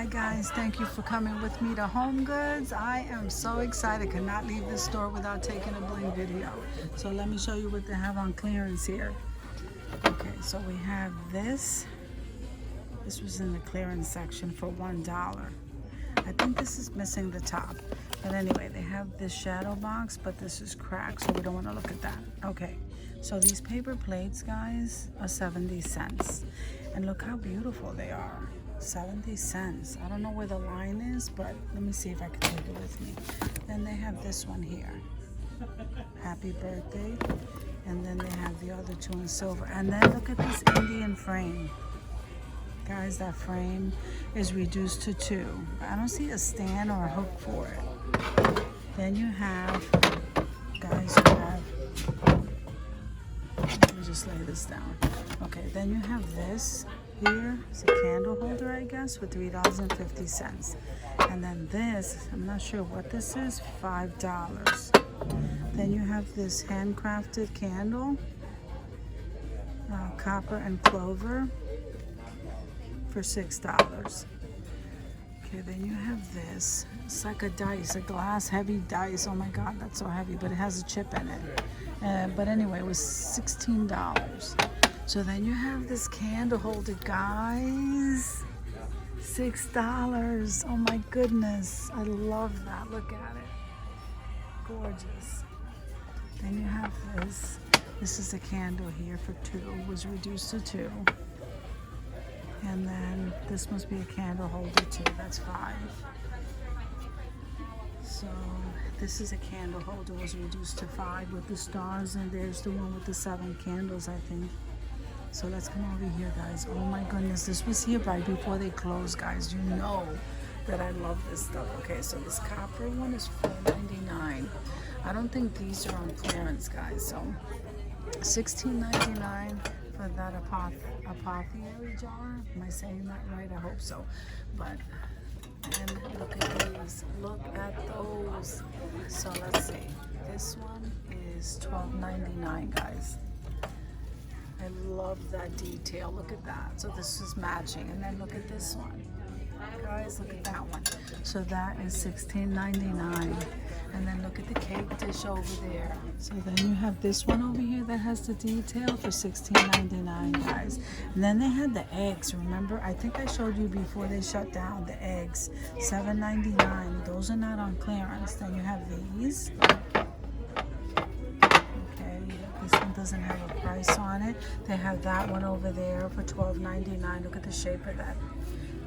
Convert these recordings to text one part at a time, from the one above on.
Hi guys, thank you for coming with me to Home Goods. I am so excited, cannot leave this store without taking a bling video. So let me show you what they have on clearance here. Okay, so we have this. This was in the clearance section for $1. I think this is missing the top. But anyway, they have this shadow box, but this is cracked, so we don't want to look at that. Okay, so these paper plates, guys, are 70 cents. And look how beautiful they are. 70 cents. I don't know where the line is, but let me see if I can take it with me. Then they have this one here. Happy birthday. And then they have the other two in silver. And then look at this Indian frame. Guys, that frame is reduced to 2. I don't see a stand or a hook for it. Then you have, guys, you have, let me just lay this down. Okay, then you have this here. It's a candle holder, I guess, for $3.50. And then this, I'm not sure what this is, $5. Then you have this handcrafted candle, copper and clover, for $6. Okay, then you have this. It's like a dice, a glass heavy dice. Oh my God, that's so heavy, but it has a chip in it. But anyway, it was $16. So then you have this candle holder, guys. $6. Oh my goodness, I love that. Look at it, gorgeous. Then you have this. This is a candle here for 2. It was reduced to 2. And then this must be a candle holder too. That's 5. So this is a candle holder, was reduced to 5 with the stars, and there's the one with the 7 candles, I think. So let's come over here, guys. Oh my goodness, this was here right before they closed, guys. You know that I love this stuff. Okay, so this copper one is $4.99. I don't think these are on clearance, guys. So $16.99 for that apothecary jar. Am I saying that right? I hope so. But, and look at these. Look at those. So let's see. This one is $12.99, guys. I love that detail. Look at that. So this is matching. And then look at this one. Guys, look at that one. So that is $16.99. And then look at the cake dish over there. So then you have this one over here that has the detail for $16.99, guys. And then they had the eggs. Remember, I think I showed you before they shut down the eggs. $7.99. Those are not on clearance. Then you have these. Okay, this one doesn't have a price on it. They have that one over there for $12.99. Look at the shape of that.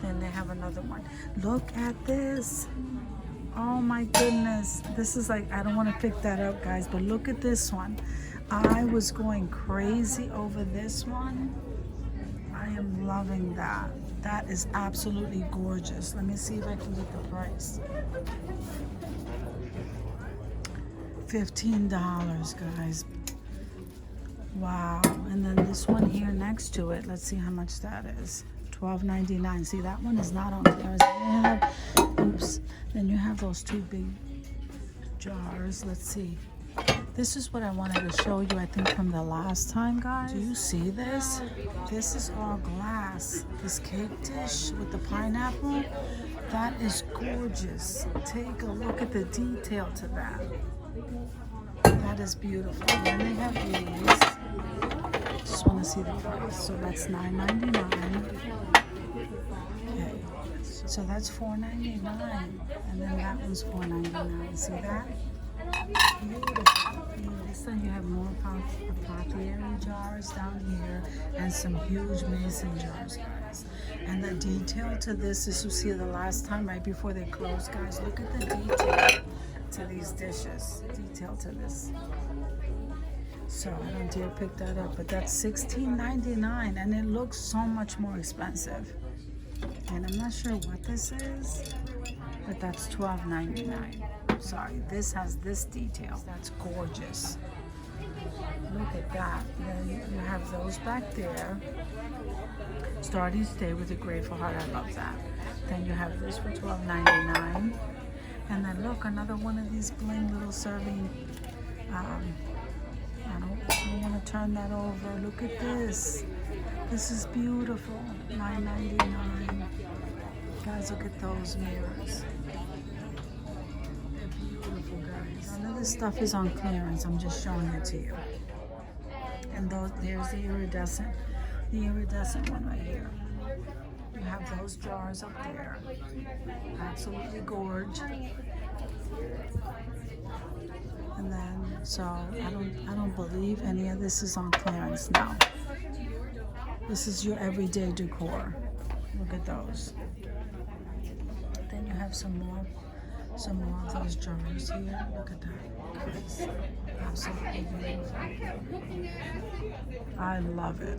Then they have another one. Look at this. Oh my goodness. This is like, I don't want to pick that up, guys, but look at this one. I was going crazy over this one. I am loving that. That is absolutely gorgeous. Let me see if I can get the price. $15, guys. Wow. And then this one here next to it, let's see how much that is. $12.99. See, that one is not on clearance. Then you have those 2 big jars. Let's see. This is what I wanted to show you, I think, from the last time, guys. Do you see this? This is all glass. This cake dish with the pineapple, that is gorgeous. Take a look at the detail to that. That is beautiful. Then they have these. Just want to see the price. So that's $9.99. Okay, so that's $4.99, and then that one's $4.99. See that? Beautiful. This time you have more apothecary jars down here and some huge mason jars, guys. And the detail to this is, you see the last time right before they closed, guys. Look at the detail to these dishes. Detail to this. So I don't dare pick that up, but that's $16.99, and it looks so much more expensive. And I'm not sure what this is, but that's $12.99. Sorry, this has this detail. That's gorgeous. Look at that. Then you have those back there. Starting Stay with a Grateful Heart. I love that. Then you have this for $12.99. And then look, another one of these bling little serving. I don't want to turn that over. Look at this. This is beautiful. $9.99. Guys, look at those mirrors. They're beautiful, guys. None of this stuff is on clearance. I'm just showing it to you. And there's the iridescent one right here. You have those jars up there. Absolutely gorge. And then, so I don't believe any of this is on clearance now. This is your everyday decor. Look at those. Then you have some more of those jars here. Look at that. Guys, absolutely beautiful. I love it.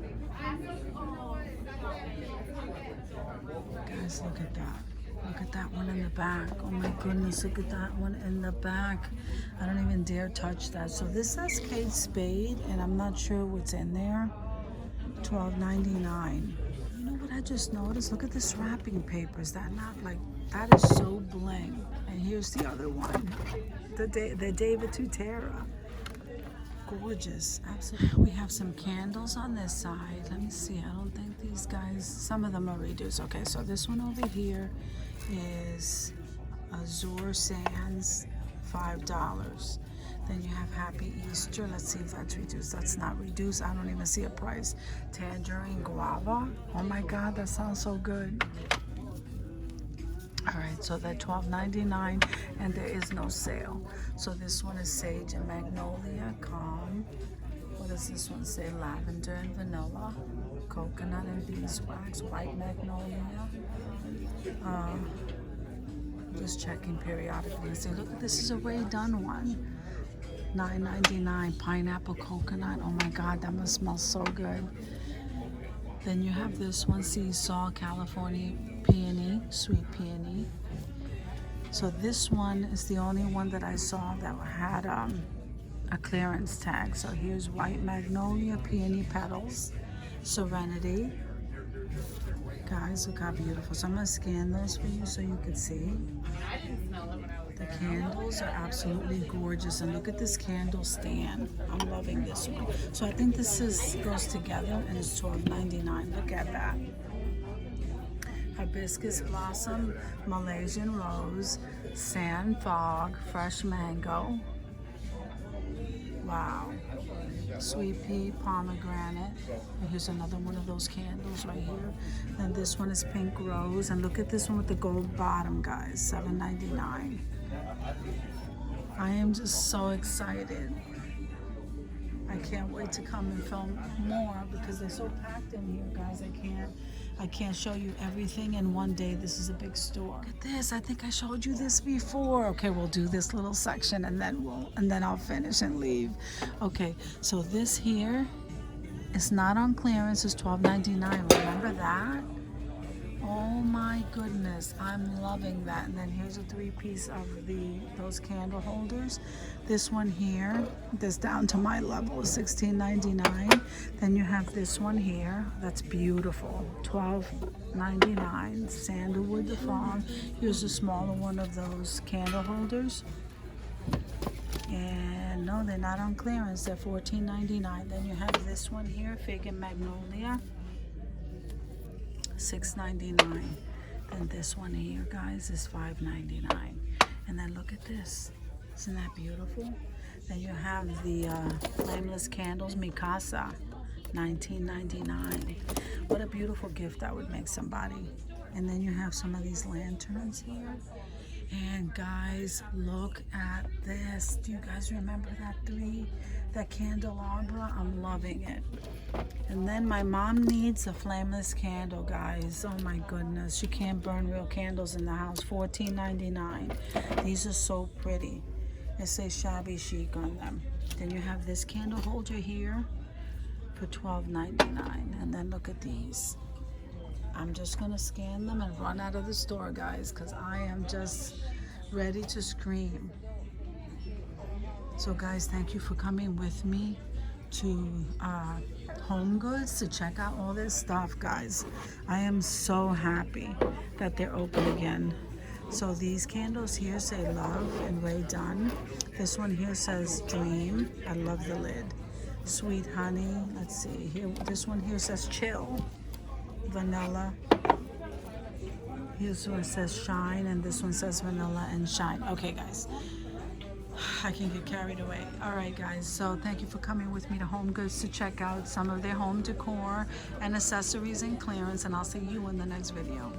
Guys, look at that. Look at that one in the back. Oh my goodness, look at that one in the back. I don't even dare touch that. So this says Kate Spade, and I'm not sure what's in there. $12.99. You know what I just noticed? Look at this wrapping paper. Is that not like, that is so bling. And here's the other one. The David Tutera. Gorgeous. Absolutely. We have some candles on this side. Let me see. I don't think these guys, some of them are reduced. Okay, so this one over here is Azure Sands, $5. Then you have Happy Easter. Let's see if that's reduced. That's not reduced. I don't even see a price. Tangerine Guava. Oh my God, that sounds so good. All right, so they're $12.99 and there is no sale. So this one is Sage and Magnolia, Calm. What does this one say? Lavender and Vanilla, Coconut and Beeswax, White Magnolia. Just checking periodically. See, look at this, is a Ray Dunn one. $9.99, Pineapple Coconut. Oh my God, that must smell so good. Then you have this one, Seesaw, California Peony, Sweet Peony. So this one is the only one that I saw that had a clearance tag. So here's White Magnolia, Peony Petals, Serenity. Guys, look how beautiful. So I'm gonna scan those for you so you can see. The candles are absolutely gorgeous, and look at this candle stand. I'm loving this one. So I think this goes together, and it's $12.99. Look at that. Hibiscus Blossom, Malaysian Rose, Sand Fog, Fresh Mango. Wow. Sweet Pea, Pomegranate. And here's another one of those candles right here. And this one is Pink Rose. And look at this one with the gold bottom, guys. $7.99. I am just so excited. I can't wait to come and film more because they're so packed in here, guys. I can't show you everything in one day. This is a big store. Look at this. I think I showed you this before. Okay, we'll do this little section and then I'll finish and leave. Okay, so this here is not on clearance. It's $12.99. Remember that? Oh my goodness, I'm loving that. And then here's a 3-piece of those candle holders. This one here, this down to my level, is $16.99. Then you have this one here, that's beautiful, $12.99. Sandalwood the Fawn. Here's a smaller one of those candle holders. And no, they're not on clearance. They're $14.99. Then you have this one here, Fig and Magnolia. $6.99. And this one here, guys, is $5.99. And then look at this. Isn't that beautiful? Then you have the flameless candles, Mikasa, $19.99. What a beautiful gift that would make somebody. And then you have some of these lanterns here. And guys, look at this. Do you guys remember that candelabra? I'm loving it. And then my mom needs a flameless candle, guys. Oh my goodness, you can't burn real candles in the house. $14.99. These are so pretty. It says shabby chic on them. Then you have this candle holder here for $12.99. And then look at these. I'm just gonna scan them and run out of the store, guys, because I am just ready to scream. So guys, thank you for coming with me to Home Goods to check out all this stuff, guys. I am so happy that they're open again. So these candles here say Love and Ray Dunn. This one here says Dream. I love the lid. Sweet Honey. Let's see here. This one here says Chill. Vanilla. This one says shine and this one says vanilla and shine. Okay, guys. I can get carried away. All right, guys. So thank you for coming with me to Home Goods to check out some of their home decor and accessories and clearance. And I'll see you in the next video.